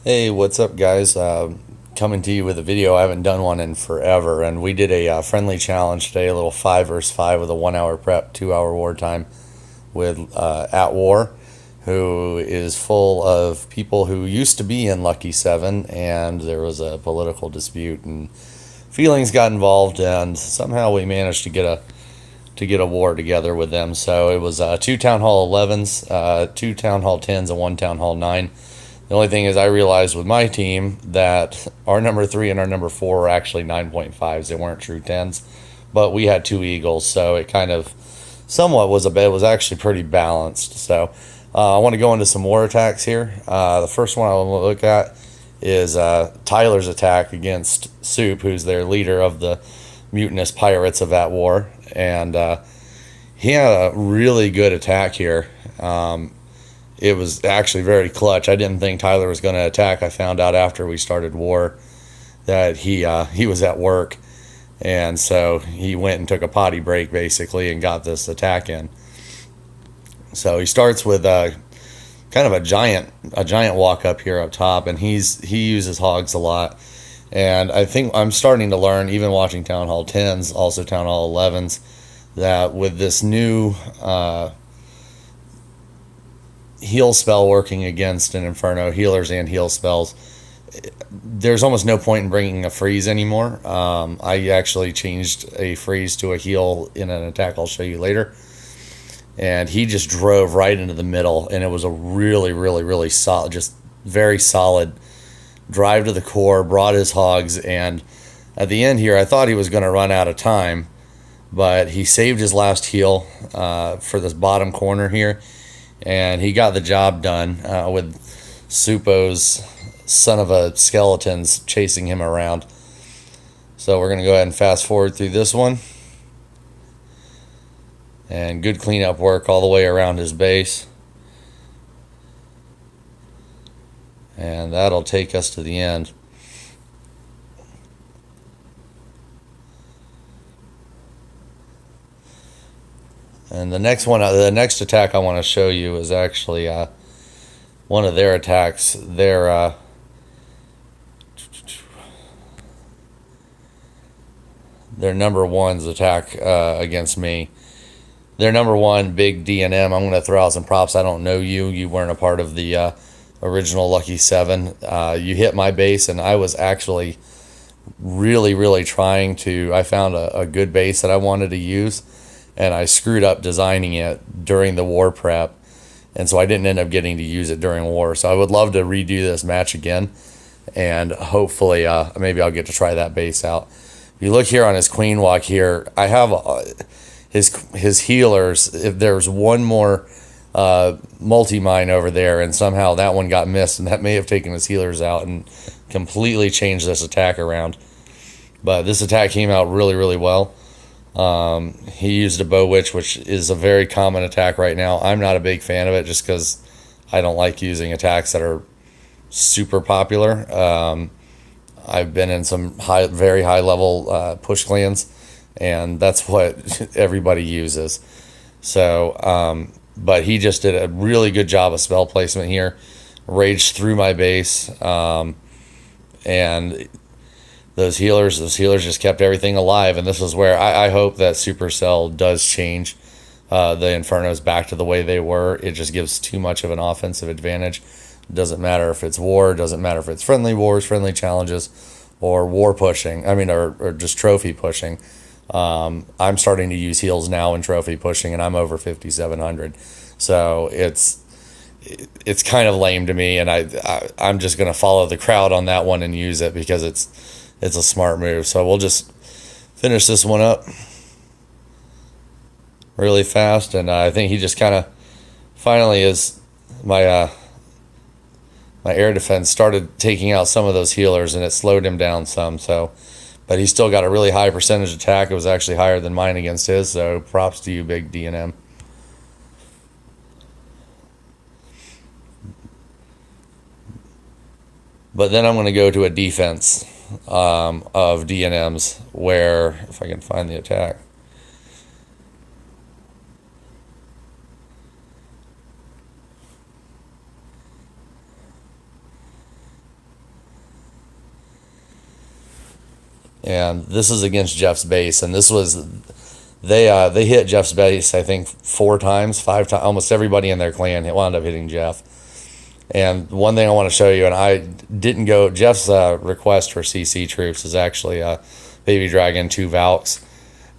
Hey, what's up, guys? Coming to you with a video. I haven't done one in forever, and we did a friendly challenge today, a little 5 versus 5 with a 1 hour prep, 2 hour wartime with At War, who is full of people who used to be in Lucky Seven, and there was a political dispute, and feelings got involved, and somehow we managed to get a war together with them. So it was two Town Hall 11s, two Town Hall 10s, and one Town Hall 9. The only thing is, I realized with my team that our number 3 and our number 4 were actually 9.5s. They weren't true 10s, but we had two Eagles, so it kind of somewhat was it was actually pretty balanced. So I want to go into some war attacks here. The first one I want to look at is Tyler's attack against Soup, who's their leader of the mutinous pirates of that war, and he had a really good attack here. It was actually very clutch. I didn't think Tyler was going to attack. I found out after we started war that he was at work, and so he went and took a potty break basically and got this attack in. So he starts with kind of a giant walk up here up top, and he uses hogs a lot. And I think I'm starting to learn, even watching Town Hall 10s, also Town Hall 11s, that with this new heal spell working against an Inferno, healers and heal spells, there's almost no point in bringing a freeze anymore. I actually changed a freeze to a heal in an attack I'll show you later. And he just drove right into the middle, and it was a really, really, really solid, just very solid drive to the core, brought his hogs, and at the end here, I thought he was going to run out of time, but he saved his last heal for this bottom corner here, and he got the job done with Supo's son of a skeletons chasing him around. So we're going to go ahead and fast forward through this one. And good cleanup work all the way around his base. And that'll take us to the end. And the next attack I want to show you is actually one of their attacks. Their number one's attack against me. Their number one, big DNM. I'm going to throw out some props. I don't know you. You weren't a part of the original Lucky Seven. You hit my base, and I was actually really, really trying to. I found a good base that I wanted to use, and I screwed up designing it during the war prep, and so I didn't end up getting to use it during war. So I would love to redo this match again, and hopefully maybe I'll get to try that base out. If you look here on his queen walk here, I have his healers. If there's one more multi-mine over there, and somehow that one got missed, and that may have taken his healers out and completely changed this attack around. But this attack came out really, really well. He used a bow witch, which is a very common attack right now. I'm not a big fan of it just because I don't like using attacks that are super popular. I've been in some very high level push clans, and that's what everybody uses. So, but he just did a really good job of spell placement here. Raged through my base, and those healers just kept everything alive. And this is where I hope that Supercell does change the Infernos back to the way they were. It just gives too much of an offensive advantage. Doesn't matter if it's war, doesn't matter if it's friendly wars, friendly challenges, or war pushing. I mean, or just trophy pushing. I'm starting to use heals now in trophy pushing, and I'm over 5,700. So it's kind of lame to me, and I'm just gonna follow the crowd on that one and use it because it's a smart move. So we'll just finish this one up really fast, and I think he just kind of finally is my air defense started taking out some of those healers, and it slowed him down some. So, but he still got a really high percentage attack. It was actually higher than mine against his. So props to you, big DNM. But then I'm going to go to a defense of DNMs where, if I can find the attack. And this is against Jeff's base, and this was they hit Jeff's base, I think 4 times, 5 times. Almost everybody in their clan wound up hitting Jeff. And one thing I want to show you, and I didn't go, Jeff's request for CC troops is actually Baby Dragon, 2 Valks.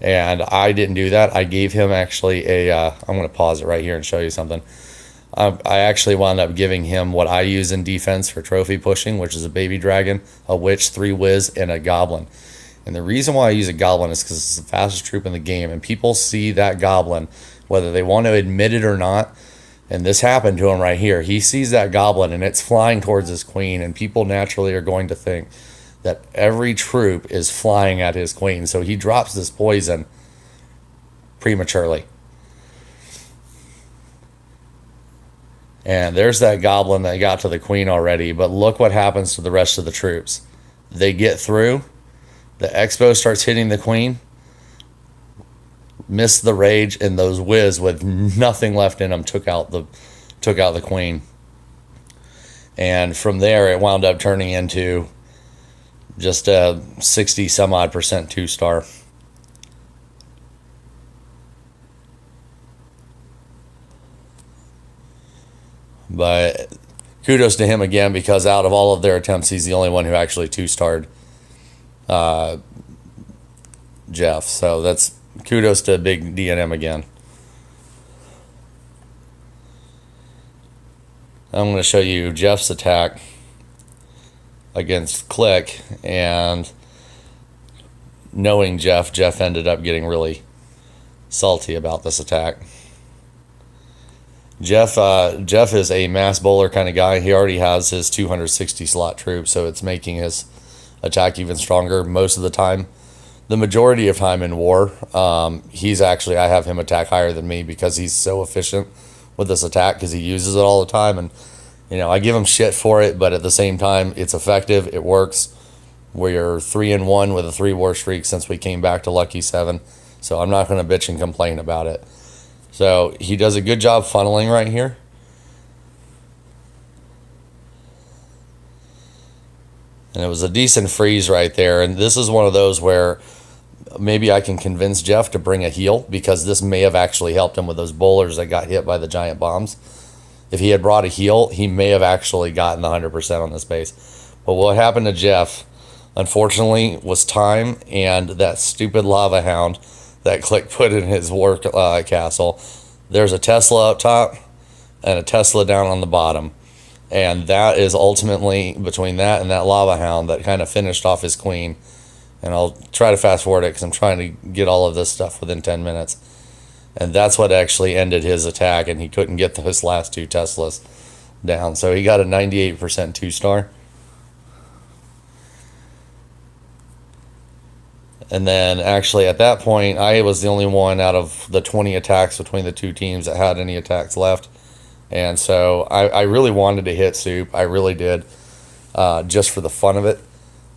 And I didn't do that. I gave him actually I'm going to pause it right here and show you something. I actually wound up giving him what I use in defense for trophy pushing, which is a Baby Dragon, a Witch, 3 Wiz, and a Goblin. And the reason why I use a Goblin is because it's the fastest troop in the game, and people see that Goblin, whether they want to admit it or not. And this happened to him right here. He sees that Goblin, and it's flying towards his queen, and people naturally are going to think that every troop is flying at his queen. So he drops this poison prematurely. And there's that Goblin that got to the queen already, but look what happens to the rest of the troops. They get through. The Expo starts hitting the queen. Missed the rage, and those Wiz with nothing left in them took out the queen. And from there, it wound up turning into just a 60 some odd percent 2-star. But kudos to him again, because out of all of their attempts, he's the only one who actually 2-starred Jeff. So that's kudos to Big DNM again. I'm going to show you Jeff's attack against Click, and knowing Jeff ended up getting really salty about this attack. Jeff is a mass bowler kind of guy. He already has his 260 slot troop, so it's making his attack even stronger most of the time. The majority of time in war, I have him attack higher than me because he's so efficient with this attack, because he uses it all the time. And I give him shit for it, but at the same time, it's effective. It works. We're 3-1 with a 3-war streak since we came back to Lucky 7, so I'm not going to bitch and complain about it. So he does a good job funneling right here. And it was a decent freeze right there. And this is one of those where maybe I can convince Jeff to bring a heal, because this may have actually helped him with those bowlers that got hit by the giant bombs. If he had brought a heal, he may have actually gotten the 100% on this base. But what happened to Jeff, unfortunately, was time and that stupid lava hound that Click put in his war castle. There's a Tesla up top and a Tesla down on the bottom. And that is ultimately, between that and that lava hound, that kind of finished off his queen. And I'll try to fast forward it because I'm trying to get all of this stuff within 10 minutes. And that's what actually ended his attack, and he couldn't get those last 2 Teslas down. So he got a 98% 2-star. And then actually at that point, I was the only one out of the 20 attacks between the 2 teams that had any attacks left. And so I really wanted to hit Soup. I really did, just for the fun of it.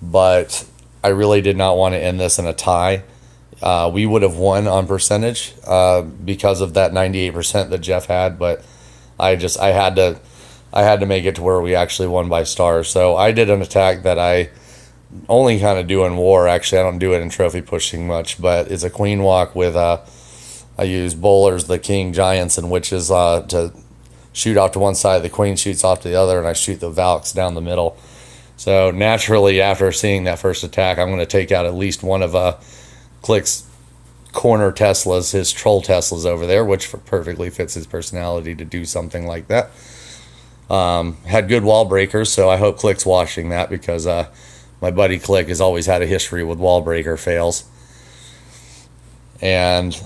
But I really did not want to end this in a tie. We would have won on percentage because of that 98% that Jeff had. But I had to make it to where we actually won by stars. So I did an attack that I only kind of do in war. Actually, I don't do it in trophy pushing much, but it's a queen walk with I use bowlers, the king, giants, and witches to shoot off to one side. The queen shoots off to the other, and I shoot the Valks down the middle. So naturally, after seeing that first attack, I'm going to take out at least one of Click's corner Teslas, his troll Teslas over there, which perfectly fits his personality to do something like that. Had good wall breakers, so I hope Click's watching that, because my buddy Click has always had a history with wall breaker fails. And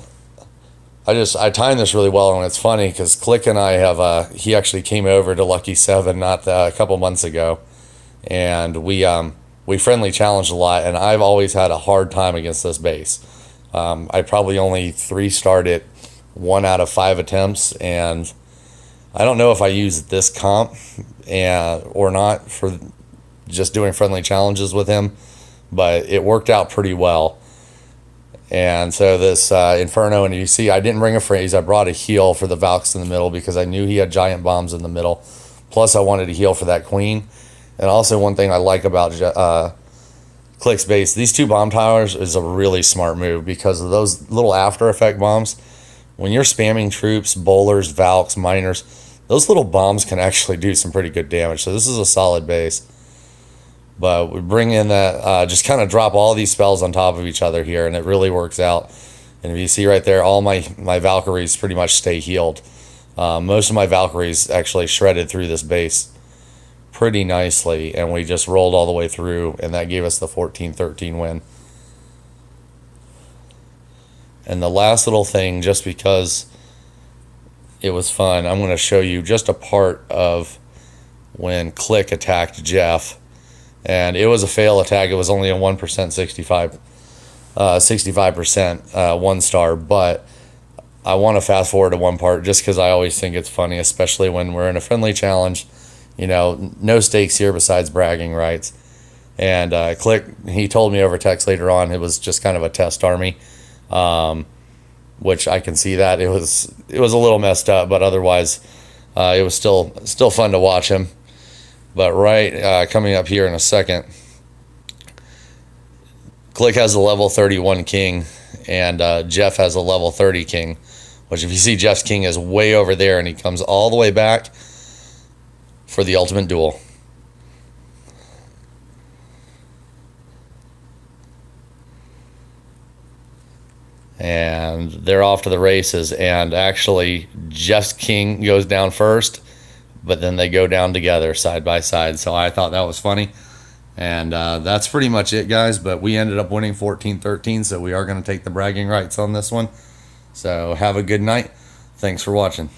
I timed this really well, and it's funny because Click and I have he actually came over to Lucky 7 not a couple months ago, and we friendly challenged a lot, and I've always had a hard time against this base. I probably only 3-starred it 1 out of 5 attempts, and I don't know if I used this comp or not for just doing friendly challenges with him, but it worked out pretty well. And so this Inferno, and you see I didn't bring a freeze. I brought a heal for the Valks in the middle because I knew he had giant bombs in the middle. Plus I wanted to heal for that queen. And also one thing I like about Click's base. These 2 bomb towers is a really smart move because of those little after effect bombs. When you're spamming troops, bowlers, Valks, miners, those little bombs can actually do some pretty good damage. So this is a solid base. But we bring in that, just kind of drop all these spells on top of each other here, and it really works out. And if you see right there, all my Valkyries pretty much stay healed. Most of my Valkyries actually shredded through this base pretty nicely, and we just rolled all the way through, and that gave us the 14-13 win. And the last little thing, just because it was fun, I'm going to show you just a part of when Click attacked Jeff. And it was a fail attack. It was only a 1% 65% 1 star, but I want to fast forward to one part just because I always think it's funny, especially when we're in a friendly challenge. You know, no stakes here besides bragging rights. And Click, he told me over text later on it was just kind of a test army, which I can see that it was a little messed up, but otherwise it was still fun to watch him. But coming up here in a second, Click has a level 31 king, and Jeff has a level 30 king, which if you see Jeff's king is way over there, and he comes all the way back for the ultimate duel. And they're off to the races, and actually Jeff's king goes down first, but then they go down together side by side. So I thought that was funny. And that's pretty much it, guys. But we ended up winning 14-13, so we are going to take the bragging rights on this one. So have a good night. Thanks for watching.